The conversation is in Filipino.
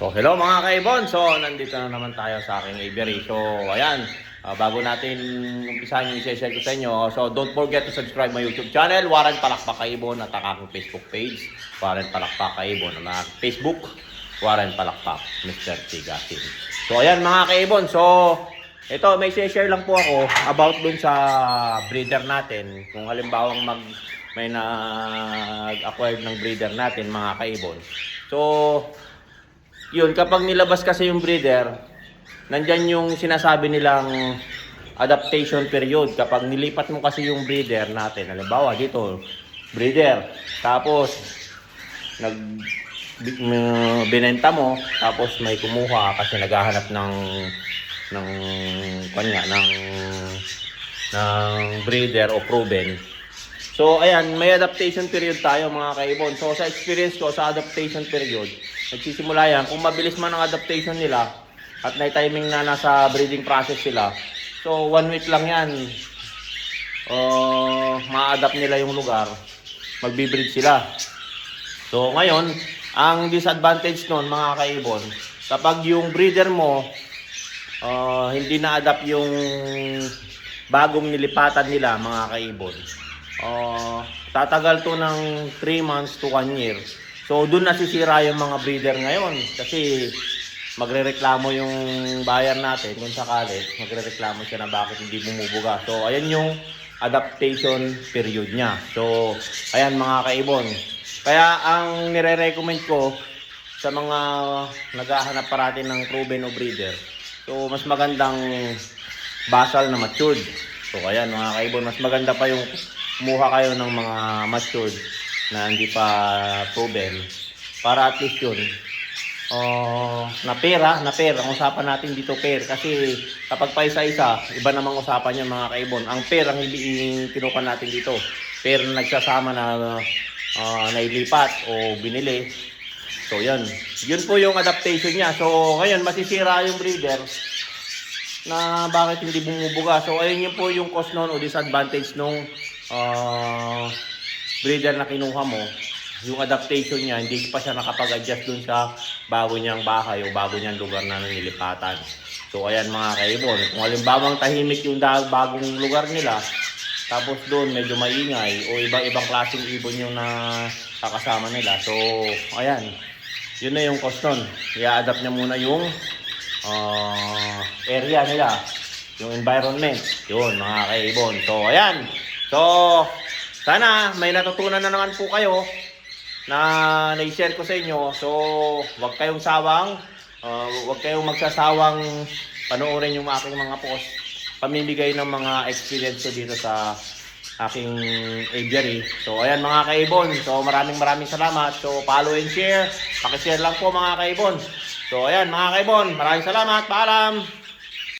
So, hello mga kaibon. So, nandito na naman tayo sa aking aviary. So, ayan. Bago natin umpisahan yung i-share ko sa inyo. So, don't forget to subscribe my YouTube channel, Warren Palakpak Kaibon, at ang aking Facebook page, Warren Palakpak Kaibon. Ang aking Facebook, Warren Palakpak, Mr. Tigasin. So, ayan mga kaibon. So, ito, may share lang po ako about dun sa breeder natin. Kung halimbawa may nag-acquired ng breeder natin, mga kaibon. So, yun, kapag nilabas kasi yung breeder, nandyan yung sinasabi nilang adaptation period. Kapag nilipat mo kasi yung breeder natin, halimbawa dito, breeder, tapos binenta mo, tapos may kumuha kasi naghahanap ng breeder o proven. So, ayan, may adaptation period tayo mga kaibon. So, sa experience ko, sa adaptation period, nagsisimula yan. Kung mabilis man ang adaptation nila at may timing na nasa breeding process sila, so 1 week lang yan. Ma-adapt nila yung lugar, magbe-breed sila. So, ngayon, ang disadvantage nun mga kaibon, kapag yung breeder mo, hindi na-adapt yung bagong nilipatan nila mga kaibon, tatagal to ng 3 months to 1 year. So doon nasisira yung mga breeder ngayon kasi magrereklamo yung buyer natin kung sakali, magrereklamo siya na bakit hindi bumubuga. So ayan yung adaptation period niya. So ayan mga kaibon. Kaya ang nire-recommend ko sa mga naghahanap parati ng proven o breeder, so mas magandang basal na matured. So ayan mga kaibon, mas maganda pa yung kumuha kayo ng mga matured na hindi pa proven para at least yun na pera. Ang usapan natin dito pair, kasi kapag pa isa-isa, iba namang usapan yan mga kaibon. Ang pair ang hindi kinuha natin dito, pair na nagsasama na nailipat o binili. So yun po yung adaptation niya. So ngayon masisira yung breeder na bakit hindi bumubuga. So ayun yun po yung cost nun o disadvantage nung breeder na kinuha mo. Yung adaptation niya, hindi pa siya nakapag-adjust dun sa bago niyang bahay o bago niyang lugar na nilipatan. So ayan mga kaibon, kung halimbawang tahimik yung bagong lugar nila, tapos doon medyo maingay o ibang klaseng ibon yung nakakasama nila. So ayan, yun na yung cost nun. I-adapt niya muna yung area nila, yung environment. Yun mga kaibon. So ayan. So sana may natutunan na naman po kayo na na-share ko sa inyo. So wag kayong magsasawang panoorin yung aking mga post, pamimigay ng mga experience dito sa aking aviary. So ayan mga kaibon. So maraming salamat. So follow and share. Paki-share lang po mga kaibon. So ayan mga kaibon, maraming salamat. Paalam.